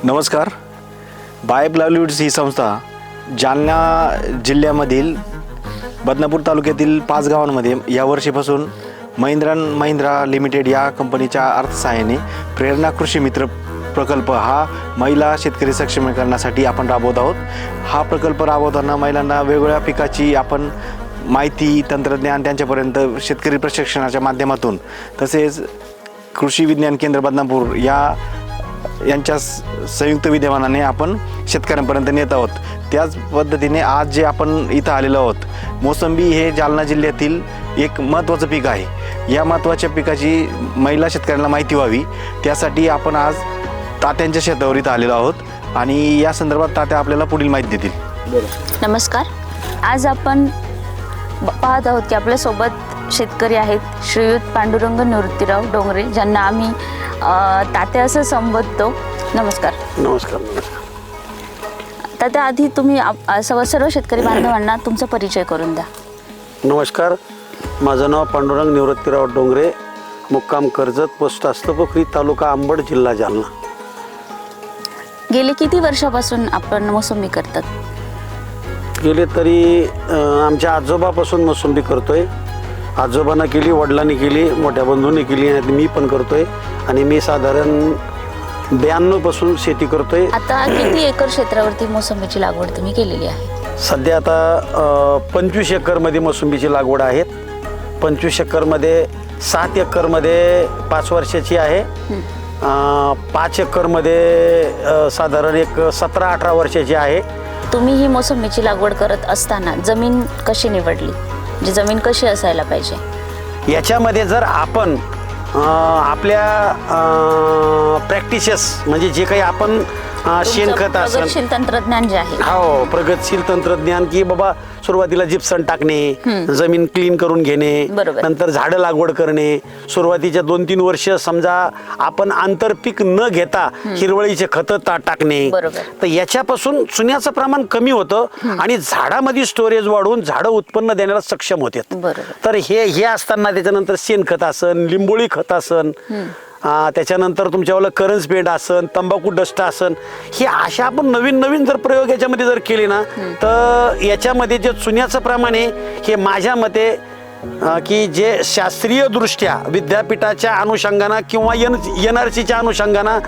नमस्कार. बायब लाईव्हलीहूड्स ही संस्था जालना जिल्ह्यामधील बदनापूर तालुक्यातील 5 गावांमध्ये यावर्षीपासून महिंद्रा लिमिटेड या कंपनीच्या अर्थसहाय्याने प्रेरणा कृषी मित्र प्रकल्प हा महिला शेतकरी सक्षमीकरणासाठी आपण राबवत आहोत. हा प्रकल्प राबवताना महिलांना वेगवेगळ्या पिकाची आपण माहिती, तंत्रज्ञान त्यांच्यापर्यंत शेतकरी प्रशिक्षणाच्या माध्यमातून, तसेच कृषी विज्ञान केंद्र बदनापूर यांच्या संयुक्त विद्यमानाने आपण शेतकऱ्यांपर्यंत नेत आहोत. त्याच पद्धतीने आज जे आपण इथं आलेलो आहोत, मोसंबी हे जालना जिल्ह्यातील एक महत्त्वाचं पीक आहे. या महत्त्वाच्या पिकाची महिला शेतकऱ्यांना माहिती व्हावी, त्यासाठी आपण आज तात्यांच्या शेतावर इथं आलेलो आहोत आणि या संदर्भात तात्या आपल्याला पुढील माहिती देतील. नमस्कार. आज आपण पाहत आहोत की आपल्यासोबत शेतकरी आहेत श्रीयुत पांडुरंग निवृत्तीराव डोंगरे, ज्यांना आम्ही तात्या असं संबोधतो. नमस्कार. नमस्कार. तात्या, आधी तुम्ही सर्व शेतकरी बांधवांना तुमचा परिचय करून द्या. नमस्कार. माझं नाव पांडुरंग निवृत्तीराव डोंगरे, मुक्काम कर्जत, पोस्ट हस्तपोखरी, तालुका अंबड, जिल्हा जालना. गेले किती वर्षापासून आपण मोसंबी करतात? गेले तरी आमच्या आजोबापासून मोसंबी करतोय. आजोबांना केली, वडिलांनी केली, मोठ्या बंधूंनी केली, आणि मी पण करतोय. आणि मी साधारण 92 पासून शेती करतोय. आता किती एकर क्षेत्रावरती मोसंबीची लागवड तुम्ही केलेली आहे? सध्या आता 25 एकरमध्ये मोसंबीची लागवड आहे. 25 एकरमध्ये 7 एकरमध्ये 5 वर्षाची आहे. 5 एकरमध्ये साधारण एक 17-18 वर्षाची आहे. तुम्ही ही मोसंबीची लागवड करत असताना जमीन कशी निवडली, म्हणजे जमीन कशी असायला पाहिजे? याच्यामध्ये जर आपण आपल्या प्रॅक्टिसेस, म्हणजे जे काही आपण शेणखत असेल, प्रगतशील तंत्रज्ञान जे आहे, हो, प्रगतशील तंत्रज्ञान, की बाबा सुरुवातीला जिप्सन टाकणे, जमीन क्लीन करून घेणे, नंतर झाडं लागवड करणे, सुरुवातीच्या 2-3 वर्ष समजा आपण आंतरपीक न घेता हिरवळीचे खतं टाकणे, तर याच्यापासून चुन्याचं प्रमाण कमी होतं आणि झाडामध्ये स्टोरेज वाढून झाडं उत्पन्न देण्याला सक्षम होते. तर हे असताना त्याच्यानंतर शेणखत असन, लिंबोळी खत असन, त्याच्यानंतर तुमच्यावाला करंज पेंट असन, तंबाखू डस्ट असन, हे अशा आपण नवीन जर प्रयोग याच्यामध्ये जर केले ना, तर याच्यामध्ये जे चुन्याचं प्रमाण आहे हे माझ्या मते की जे शास्त्रीय दृष्ट्या विद्यापीठाच्या अनुषंगानं किंवा NRCच्या अनुषंगानं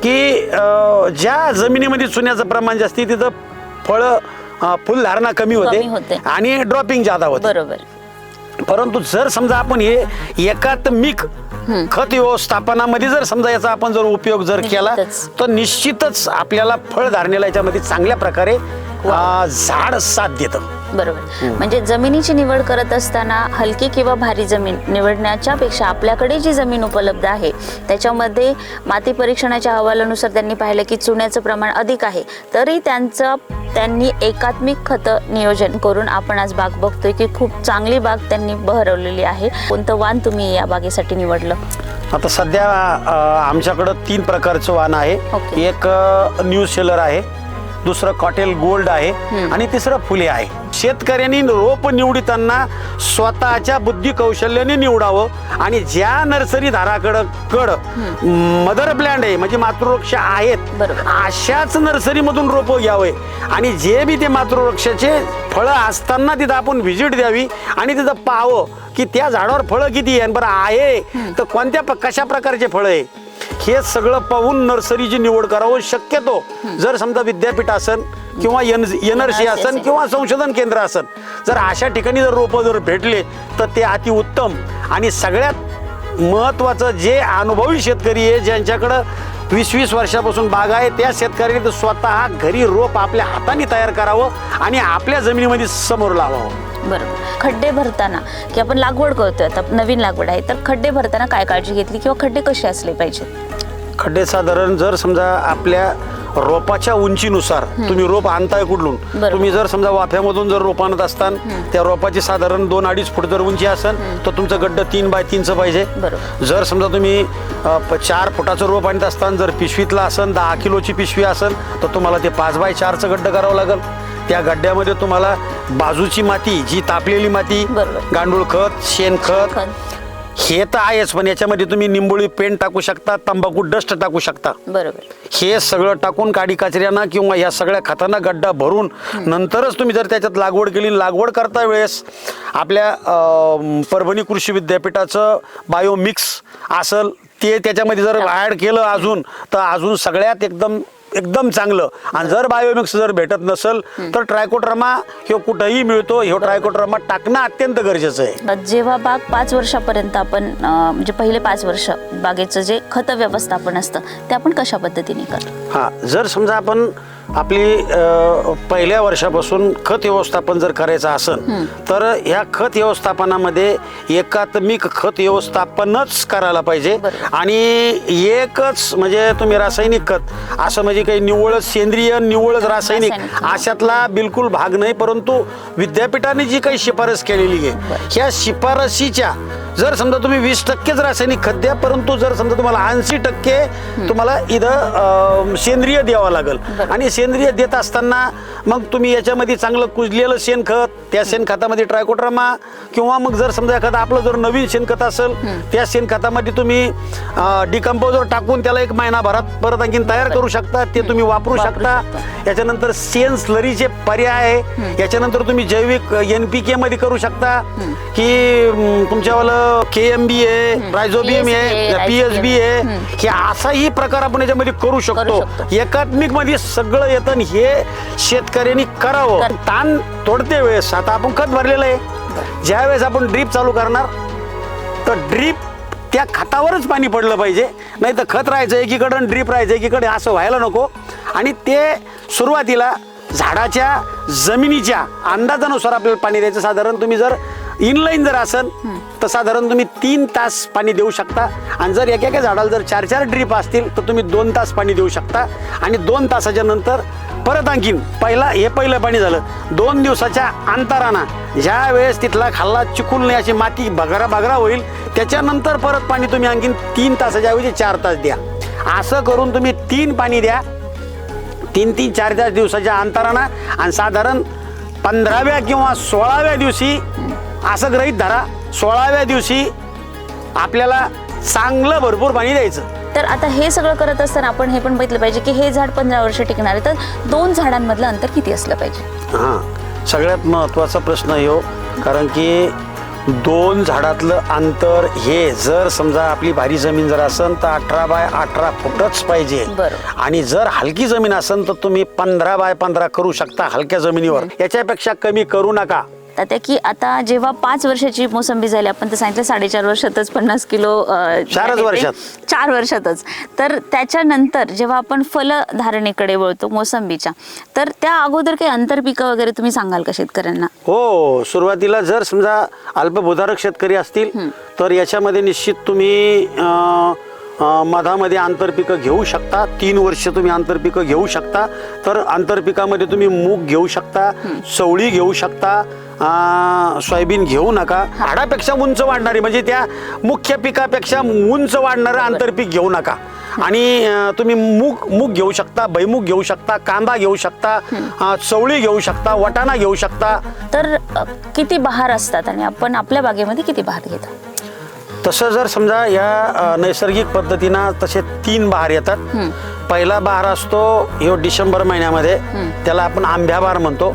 की ज्या जमिनीमध्ये चुन्याचं प्रमाण जास्त तिथं फुलधारणा कमी होते आणि ड्रॉपिंग जादा होते. बरोबर. परंतु जर समजा आपण हे एकात्मिक खत व्यवस्थापनामध्ये जर समजा याचा आपण जर उपयोग जर केला, तर निश्चितच आपल्याला फळधारणेला याच्यामध्ये चांगल्या प्रकारे झाड साथ देतं. बरोबर. म्हणजे जमिनीची निवड करत असताना हलकी किंवा भारी जमीन निवडण्याच्या पेक्षा आपल्याकडे जी जमीन उपलब्ध आहे त्याच्यामध्ये माती परीक्षणाच्या अहवालानुसार त्यांनी पाहिलं की चुन्याचं प्रमाण अधिक आहे, तरी त्यांनी एकात्मिक खतं नियोजन करून आपण आज बाग बघतोय की खूप चांगली बाग त्यांनी बहरवलेली आहे. कोणतं वाण तुम्ही या बागेसाठी निवडलं? आता सध्या आमच्याकडं 3 प्रकारचं वाण आहे. एक न्यू सेलर आहे, दुसरं कॉटेल गोल्ड आहे आणि तिसरं फुले आहे. शेतकऱ्यांनी रोप निवडताना स्वतःच्या बुद्धी कौशल्याने निवडावं आणि ज्या नर्सरी धाराकडं मदर प्लॅन्ट आहे, म्हणजे मातृवृक्ष आहेत, अशाच नर्सरीमधून रोप घ्यावे आणि जे बी ते मातृवृक्षाचे फळं असताना तिथं आपण व्हिजिट द्यावी आणि तिथं पाहावं की त्या झाडावर फळं किती आहे, बरं आहे तर कोणत्या कशा प्रकारचे फळं आहे, हे सगळं पाहून नर्सरीची निवड करावं. शक्यतो जर समजा विद्यापीठ असन किंवा NRC असन किंवा संशोधन केंद्र असन, जर अशा ठिकाणी जर रोपं जर भेटले तर ते अतिउत्तम. आणि सगळ्यात महत्त्वाचं, जे अनुभवी शेतकरी आहे, ज्यांच्याकडं 20-20 वर्षापासून बाग आहे, त्या शेतकऱ्यांनी स्वतः घरी रोप आपल्या हाताने तयार करावं आणि आपल्या जमिनीमध्ये समोर लावावं. बरोबर. खड्डे भरताना की आपण लागवड करतोय, आता नवीन लागवड आहे, तर खड्डे भरताना काय काळजी घेतली किंवा खड्डे कसे असले पाहिजेत? खड्डे साधारण जर समजा आपल्या रोपाच्या उंचीनुसार तुम्ही रोप आणताय कुठून, तुम्ही जर समजा वाफ्यामधून जर रोप आणत असताना त्या रोपाची साधारण 2-2.5 फूट जर उंची असेल तर तुमचं गड्डं 3x3चं पाहिजे. जर समजा तुम्ही 4 फुटाचं रोप आणत असताना जर पिशवीतला असेल, 10 किलोची पिशवी असेल, तर तुम्हाला ते 5x4चं गड्डं करावं लागेल. त्या गड्ड्यामध्ये तुम्हाला बाजूची माती, जी तापलेली माती, गांडूळ खत, शेणखत, हे तर आहेच, पण याच्यामध्ये तुम्ही निंबोळी पेंट टाकू शकता, तंबाखू डस्ट टाकू शकता. बरोबर. हे सगळं टाकून काडी कचऱ्यांना किंवा या सगळ्या खतांना गड्डा भरून नंतरच तुम्ही जर त्याच्यात लागवड केली. लागवड करता वेळेस आपल्या परभणी कृषी विद्यापीठाचं बायोमिक्स असेल ते त्याच्यामध्ये जर ॲड केलं अजून, तर अजून सगळ्यात एकदम चांगलं. आणि जर बायोमिक्स जर भेटत नसेल तर ट्रायकोड्रामा हे कुठंही मिळतो. हे ट्रायकोड्रामा टाकणं अत्यंत गरजेचं आहे. जेव्हा बाग 5 वर्षापर्यंत आपण म्हणजे पहिले 5 वर्ष बागेचं जे खत व्यवस्थापन असतं ते आपण कशा पद्धतीने करतो? हा, जर समजा आपण आपली पहिल्या वर्षापासून खत व्यवस्थापन जर करायचं असेल तर ह्या खत व्यवस्थापनामध्ये एकात्मिक खत व्यवस्थापनच करायला पाहिजे. आणि एकच म्हणजे तुम्ही रासायनिक खत असं म्हणजे काही निव्वळच सेंद्रिय निव्वळच रासायनिक अशातला बिलकुल भाग नाही. परंतु विद्यापीठाने जी काही शिफारस केलेली आहे ह्या शिफारशीच्या जर समजा तुम्ही 20% रासायनिक खत द्या, परंतु जर समजा तुम्हाला 80% तुम्हाला इथं सेंद्रिय द्यावं लागेल. आणि सेंद्रिय देत असताना मग तुम्ही याच्यामध्ये चांगलं कुजलेलं शेणखत, त्या शेणखतामध्ये ट्रायकोड्रामा किंवा मग जर समजा एखादं आपलं जर नवीन शेणखत असेल त्या शेणखतामध्ये तुम्ही डिकम्पोजर टाकून त्याला 1 महिनाभरात परत आणखीन तयार करू शकता. ते तुम्ही वापरू शकता. याच्यानंतर शेण स्लरीचे पर्याय आहे. याच्यानंतर तुम्ही जैविक NPK मध्ये करू शकता की तुमच्यावाला KMB आहे, रायझोबियम आहे, PSB आहे. हे असाही प्रकार आपण याच्यामध्ये करू शकतो. एकात्मिक मध्ये सगळं येतं. हे शेतकऱ्यांनी करावं. ताण तोडते वेळेस आता आपण खत भरलेलं आहे, ज्या वेळेस आपण ड्रीप चालू करणार तर ड्रीप त्या खतावरच पाणी पडलं पाहिजे. नाही तर खत राहायचं एकीकडं, ड्रीप राहायचं एकीकडे, असं व्हायला नको. आणि ते सुरुवातीला झाडाच्या जमिनीच्या अंदाजानुसार आपल्याला पाणी द्यायचं. साधारण तुम्ही जर इनलाईन जर असेल तर साधारण तुम्ही 3 तास पाणी देऊ शकता. आणि जर एका झाडाला जर 4 ड्रीप असतील तर तुम्ही 2 तास पाणी देऊ शकता. आणि 2 तासाच्या नंतर परत आणखीन पहिलं पाणी झालं. 2 दिवसाच्या अंतरानं ज्या वेळेस तिथला खाल्ला चिखल नाही अशी माती बगरा होईल त्याच्यानंतर परत पाणी तुम्ही आणखीन 3 तासाच्या ऐवजी 4 तास द्या. असं करून तुम्ही 3 पाणी द्या 3 4 दिवसाच्या अंतरानं. आणि साधारण 15व्या किंवा 16व्या दिवशी असं गृहीत धरा 16व्या दिवशी आपल्याला चांगलं भरपूर पाणी द्यायचं. तर आता हे सगळं करत असताना आपण हे पण बघितलं पाहिजे की हे झाड 15 वर्ष टिकणार आहे, तर 2 झाडांमधलं अंतर किती असलं पाहिजे? हां, सगळ्यात महत्त्वाचा प्रश्न आहे कारण की 2 झाडातलं अंतर हे जर समजा आपली भारी जमीन जर असेल तर 18 बाय 18 फूटच पाहिजे. आणि जर हलकी जमीन असेल तर तुम्ही 15 बाय 15 करू शकता हलक्या जमिनीवर. याच्यापेक्षा कमी करू नका. तर की आता जेव्हा 5 वर्षाची मोसंबी झाली, आपण तर सांगितलं 4.5 वर्षातच 50 किलो 4 वर्षातच. तर त्याच्यानंतर जेव्हा आपण फलधारणेकडे वळतो मोसंबीच्या, तर त्या अगोदर काही आंतरपिकं वगैरे तुम्ही सांगाल का शेतकऱ्यांना? हो, सुरुवातीला जर समजा अल्पभूधारक शेतकरी असतील तर याच्यामध्ये निश्चित तुम्ही मधामध्ये आंतरपिकं घेऊ शकता. 3 वर्ष तुम्ही आंतरपिकं घेऊ शकता. तर आंतरपिकामध्ये तुम्ही मूग घेऊ शकता, चवळी घेऊ शकता, सोयाबीन घेऊ नका. झाडापेक्षा उंच वाढणारी म्हणजे त्या मुख्य पिकापेक्षा उंच वाढणारं आंतरपीक घेऊ नका. आणि तुम्ही मूग घेऊ शकता, भुईमूग घेऊ शकता, कांदा घेऊ शकता, चवळी घेऊ शकता, वाटाणा घेऊ शकता. तर किती बहार असतात आणि आपण आपल्या बागेमध्ये किती बहार घेतो? तसं जर समजा या नैसर्गिक पद्धतीनं तसे 3 बहार येतात. पहिला बहार असतो ह्यो डिसेंबर महिन्यामध्ये, त्याला आपण आंब्या बहार म्हणतो.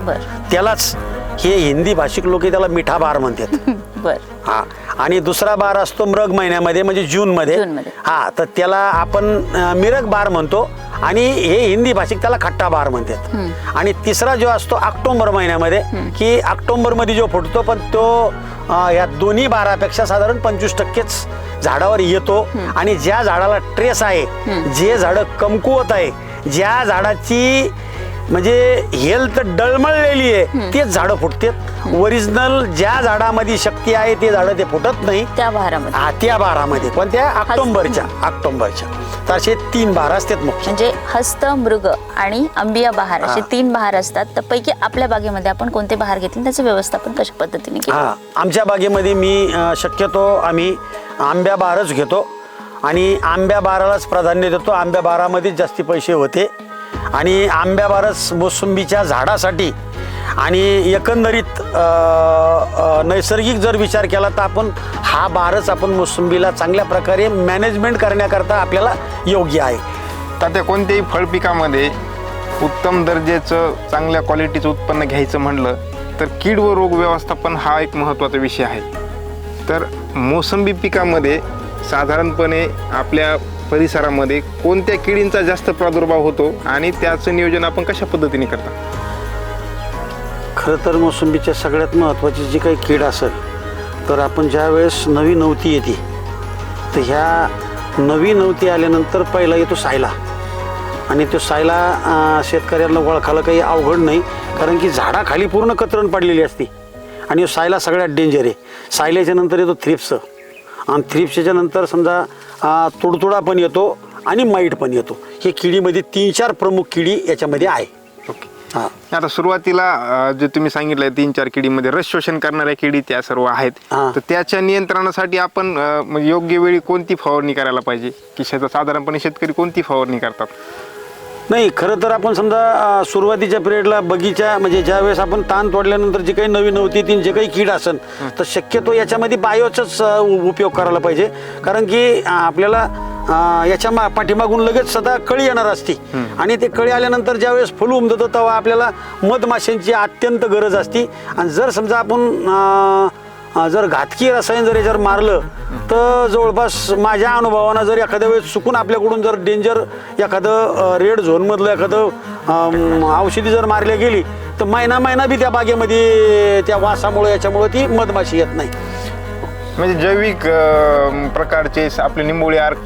त्यालाच हे हिंदी भाषिक लोक त्याला मिठा बहार म्हणतात. हा, आणि दुसरा बहार असतो मृग महिन्यामध्ये म्हणजे जून मध्ये. हा, तर त्याला आपण मिरग बहार म्हणतो आणि हे हिंदी भाषिक त्याला खट्टा बहार म्हणतात. आणि तिसरा जो असतो ऑक्टोबर महिन्यामध्ये की ऑक्टोबर मध्ये जो फुटतो, पण तो या दोन्ही बहारापेक्षा साधारण 25%च झाडावर येतो. आणि ज्या झाडाला ट्रेस आहे, जे झाड कमकुवत आहे, ज्या झाडाची म्हणजे हेल्थ डळमळलेली आहे तेच झाडं फुटतात. ओरिजिनल ज्या झाडामध्ये शक्ती आहे ते झाडं ते फुटत नाही त्या बहारामध्ये. त्या बहारामध्ये पण त्या ऑक्टोबरच्या तर असे 3 बहार असतात मुख्य. म्हणजे हस्त, मृग आणि अंबिया बहार असे 3 बहार असतात. तर पैकी आपल्या बागेमध्ये आपण कोणते बहार घेतले, त्याचं व्यवस्थापन कशा पद्धतीने केलं? आमच्या बागेमध्ये मी शक्यतो आम्ही आंब्या बहारच घेतो आणि आंब्या बहारालाच प्राधान्य देतो. आंब्या बहारामध्येच जास्ती पैसे होते आणि आंब्या बहारच मोसंबीच्या झाडासाठी आणि एकंदरीत नैसर्गिक जर विचार केला तर आपण हा भारच आपण मोसंबीला चांगल्या प्रकारे मॅनेजमेंट करण्याकरता आपल्याला योग्य आहे. तात्या, कोणत्याही फळ पिकामध्ये उत्तम दर्जाचं चांगल्या क्वालिटीचं उत्पन्न घ्यायचं म्हणलं तर कीड व रोग व्यवस्थापन हा एक महत्त्वाचा विषय आहे. तर मोसंबी पिकामध्ये साधारणपणे आपल्या परिसरामध्ये कोणत्या किडींचा जास्त प्रादुर्भाव होतो आणि त्याचं नियोजन आपण कशा पद्धतीने करता? खरं तर मोसंबीच्या सगळ्यात महत्त्वाची जी काही कीड असेल तर आपण ज्या वेळेस नवी नवती येते तर ह्या नवी नवती आल्यानंतर पहिला येतो सायला. आणि तो सायला शेतकऱ्यांना ओळखायला काही अवघड नाही, कारण की झाडाखाली पूर्ण कतरण पडलेली असते. आणि सायला सगळ्यात डेंजर आहे. सायल्याच्या नंतर येतो थ्रिप्स, आणि थ्रिप्सच्या नंतर समजा तुडतुडा पण येतो आणि माईट पण येतो. हे किडीमध्ये 3-4 प्रमुख किडी याच्यामध्ये आहे. ओके. हां, आता सुरुवातीला जे तुम्ही सांगितलं 3-4 किडीमध्ये रस शोषण करणाऱ्या किडी त्या सर्व आहेत. हां. तर त्याच्या नियंत्रणासाठी आपण म्हणजे योग्य वेळी कोणती फवारणी करायला पाहिजे, की साधारणपणे शेतकरी कोणती फवारणी करतात? नाही, खरं तर आपण समजा सुरुवातीच्या पिरियडला बगीचा म्हणजे ज्या वेळेस आपण ताण तोडल्यानंतर जे काही नवीन नव्हती ती जे काही कीड असेल तर शक्यतो याच्यामध्ये बायोचाच उपयोग करायला पाहिजे. कारण की आपल्याला याच्या पाठीमागून लगेच सदा कळी येणार असते. आणि ते कळी आल्यानंतर ज्या वेळेस फुल उमदतं तेव्हा आपल्याला मधमाशांची अत्यंत गरज असते. आणि जर समजा आपण जर घातकी रसायन जर याच्यावर मारलं तर जवळपास माझ्या अनुभवानं जर एखाद्या वेळेस चुकून आपल्याकडून जर डेंजर एखादं रेड झोनमधलं एखादं औषधी जर मारल्या गेली तर महिना बी त्या बागेमध्ये त्या वासामुळे याच्यामुळे ती मधमाशी येत नाही. म्हणजे जैविक प्रकारचे आपले निंबोळी आर्क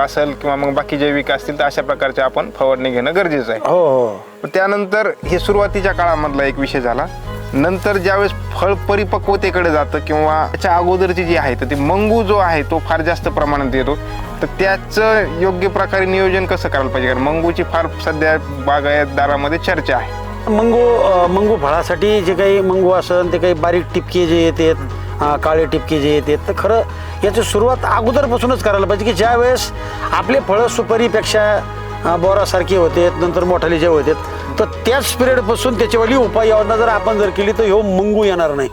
असेल किंवा मग बाकी जैविक असतील तर अशा प्रकारचे आपण फवारणी घेणं गरजेचं आहे. हो. त्यानंतर हे सुरुवातीच्या काळामधला एक विषय झाला. नंतर ज्यावेळेस फळ परिपक्वतेकडे जातं किंवा त्याच्या अगोदरची जी आहे तर ते मंगू जो आहे तो फार जास्त प्रमाणात येतो. तर त्याचं योग्य प्रकारे नियोजन कसं करायला पाहिजे? कारण मंगूची फार सध्या बागायतदारामध्ये चर्चा आहे. मंगू फळासाठी जे काही मंगू असेल ते काही बारीक टिपके जे येतात, काळे टिपके जे येतात, तर खरं याची सुरुवात अगोदरपासूनच करायला पाहिजे की ज्या वेळेस आपले फळं सुपारीपेक्षा बोरासारखे होते नंतर मोठाले जे होते तर त्याच पिरियडपासून त्याच्यावाली उपाययोजना जर आपण जर केली तर ह्यो मंगू येणार नाही.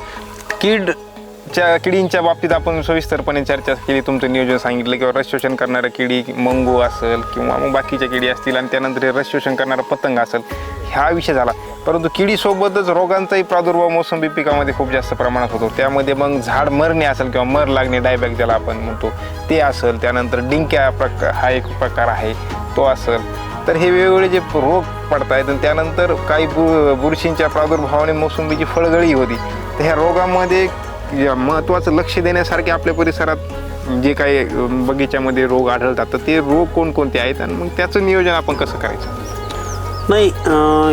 किडींच्या बाबतीत आपण सविस्तरपणे चर्चा केली, तुमचं नियोजन सांगितलं किंवा रस शोषण करणाऱ्या किडी मंगू असेल किंवा मग बाकीच्या किडी असतील आणि त्यानंतर हे रस शोषण करणारा पतंग असेल, हा विषय झाला. परंतु किडीसोबतच रोगांचाही प्रादुर्भाव मोसंबी पिकामध्ये खूप जास्त प्रमाणात होतो. त्यामध्ये मग झाड मरणे असेल किंवा मर लागणे, डायबॅक ज्याला आपण म्हणतो ते असेल, त्यानंतर डिंक्या हा एक प्रकार आहे तो असेल. तर हे वेगवेगळे जे रोग पडत आहेत आणि त्यानंतर काही बुरशींच्या प्रादुर्भावाने मोसंबीची फळगळी होती. तर ह्या रोगामध्ये महत्त्वाचं लक्ष देण्यासारखे आपल्या परिसरात जे काही बगीच्यामध्ये रोग आढळतात तर ते रोग कोणकोणते आहेत आणि मग त्याचं नियोजन आपण कसं करायचं? नाही,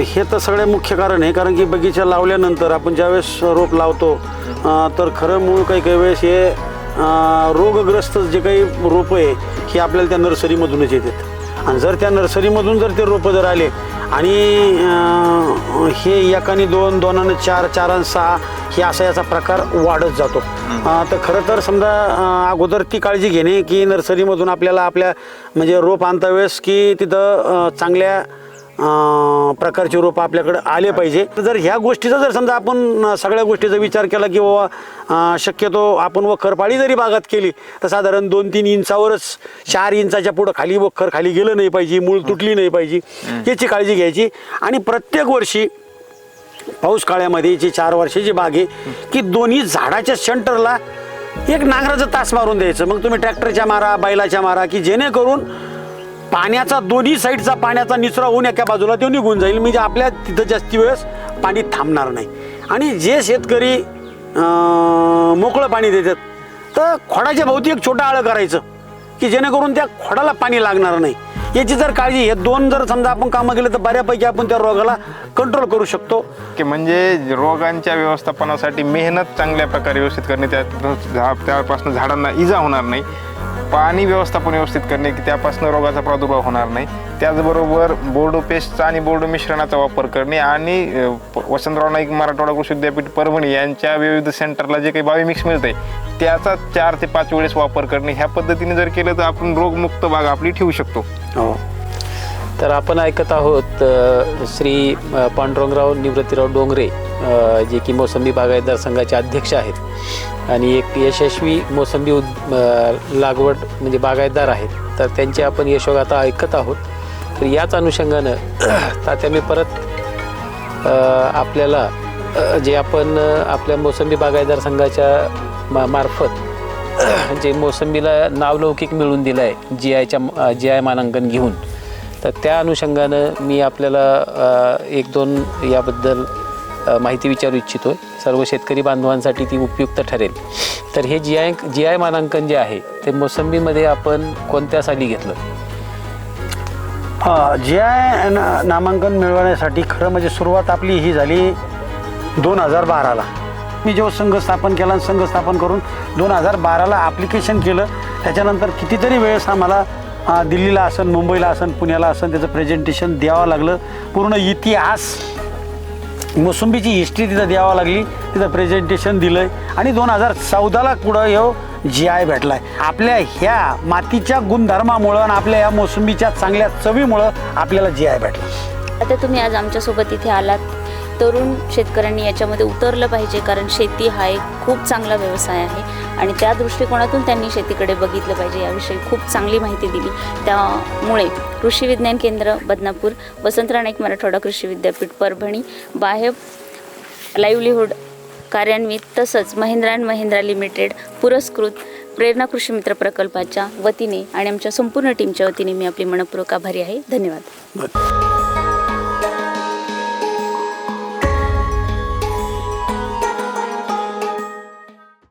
हे तर सगळ्यात मुख्य कारण आहे. कारण की बगीचा लावल्यानंतर आपण ज्यावेळेस रोप लावतो तर खरं मूळ काही वेळेस हे रोगग्रस्त जे काही रोपं आहे हे आपल्याला त्या नर्सरीमधूनच येतात. आणि जर त्या नर्सरीमधून जर ते रोपं जर आले आणि हे एकाने 2, 2 4, 4 6 हे असा याचा प्रकार वाढत जातो. तर खरं तर समजा अगोदर ती काळजी घेणे की नर्सरीमधून आपल्याला आपल्या म्हणजे रोप आणता वेळेस की तिथं चांगल्या प्रकारचे रोप आपल्याकडे आले पाहिजे. तर जर ह्या गोष्टीचा जर समजा आपण सगळ्या गोष्टीचा विचार केला की बाबा शक्यतो आपण वखरपाळी जरी बागात केली तर साधारण 2-3 इंचावरच, 4 इंचाच्या पुढं खाली वखर खाली गेलं नाही पाहिजे, मूळ तुटली नाही पाहिजे, याची काळजी घ्यायची. आणि प्रत्येक वर्षी पाऊस काळ्यामध्ये जी 4 वर्षाची बाग आहे की दोन्ही झाडाच्या सेंटरला एक नांगराचं तास मारून द्यायचं. मग तुम्ही ट्रॅक्टरच्या मारा, बैलाच्या मारा, की जेणेकरून पाण्याचा दोन्ही साईडचा पाण्याचा निचरा होऊन एका बाजूला तो निघून जाईल. म्हणजे आपल्या तिथं जास्ती वेळेस पाणी थांबणार नाही. आणि जे शेतकरी मोकळं पाणी देतात तर खोडाच्या भोवती एक छोटं आळं करायचं की जेणेकरून त्या खोडाला पाणी लागणार नाही. याची जर काळजी, हे 2 जर समजा आपण कामं केलं तर बऱ्यापैकी आपण त्या रोगाला कंट्रोल करू शकतो. की म्हणजे रोगांच्या व्यवस्थापनासाठी मेहनत चांगल्या प्रकारे व्यवस्थित करणे, त्यापासून झाडांना इजा होणार नाही, पाणी व्यवस्थापन व्यवस्थित करणे की त्यापासून रोगाचा प्रादुर्भाव होणार नाही, त्याचबरोबर बोर्डो पेस्टचा आणि बोर्डो मिश्रणाचा वापर करणे आणि वसंतराव नाईक मराठवाडा कृषी विद्यापीठ परभणी यांच्या विविध सेंटरला जे काही बायोमिक्स मिळतंय त्याचा 4 ते 5 वेळेस वापर करणे, ह्या पद्धतीने जर केलं तर आपण रोगमुक्त बाग आपली ठेवू शकतो. हो. तर आपण ऐकत आहोत श्री पांडुरंगराव निवृत्तीराव डोंगरे जे की मोसंबी बागायतदार संघाचे अध्यक्ष आहेत आणि एक यशस्वी मोसंबी लागवड म्हणजे बागायतदार आहेत. तर त्यांची आपण यशोगाथा ऐकत आहोत. तर याच अनुषंगानं तात्या मी परत आपल्याला जे आपण आपल्या मोसंबी बागायतदार संघाच्या मार्फत जे मोसंबीला नावलौकिक मिळवून दिलं आहे जी आय मानांकन घेऊन, तर त्या अनुषंगानं मी आपल्याला एक दोन याबद्दल माहिती विचारू इच्छितो. सर्व शेतकरी बांधवांसाठी ती उपयुक्त ठरेल. तर हे जी आय मानांकन जे आहे ते मोसंबीमध्ये आपण कोणत्या साली घेतलं? जी आय नामांकन मिळवण्यासाठी खरं म्हणजे सुरुवात आपली ही झाली 2012ला. मी जेव्हा संघ स्थापन केला, संघ स्थापन करून 2012ला ॲप्लिकेशन केलं. त्याच्यानंतर कितीतरी वेळेस आम्हाला दिल्लीला असन, मुंबईला असन, पुण्याला असन त्याचं प्रेझेंटेशन द्यावं लागलं. पूर्ण इतिहास मोसंबीची हिस्ट्री तिथं द्यावं लागली, तिथं प्रेझेंटेशन दिलं आहे आणि 2014ला पुढं जी आय भेटला आहे. आपल्या ह्या मातीच्या गुणधर्मामुळं आणि आपल्या ह्या मोसंबीच्या चांगल्या चवीमुळं आपल्याला जी आय भेटला. आता तुम्ही आज आमच्यासोबत इथे आलात. तरुण शेतकऱ्यांनी याच्यामध्ये उतरलं पाहिजे, कारण शेती हा एक खूप चांगला व्यवसाय आहे आणि त्या दृष्टिकोनातून त्यांनी शेतीकडे बघितलं पाहिजे. याविषयी खूप चांगली माहिती दिली. त्यामुळे कृषी विज्ञान केंद्र बदनापूर, वसंतराव नाईक मराठवाडा कृषी विद्यापीठ परभणी, बाह्य लाईव्हलीहूड कार्यान्वित तसंच महिंद्रा अँड महिंद्रा लिमिटेड पुरस्कृत प्रेरणा कृषी मित्र प्रकल्पाच्या वतीने आणि आमच्या संपूर्ण टीमच्या वतीने मी आपली मनपूर्वक आभारी आहे. धन्यवाद.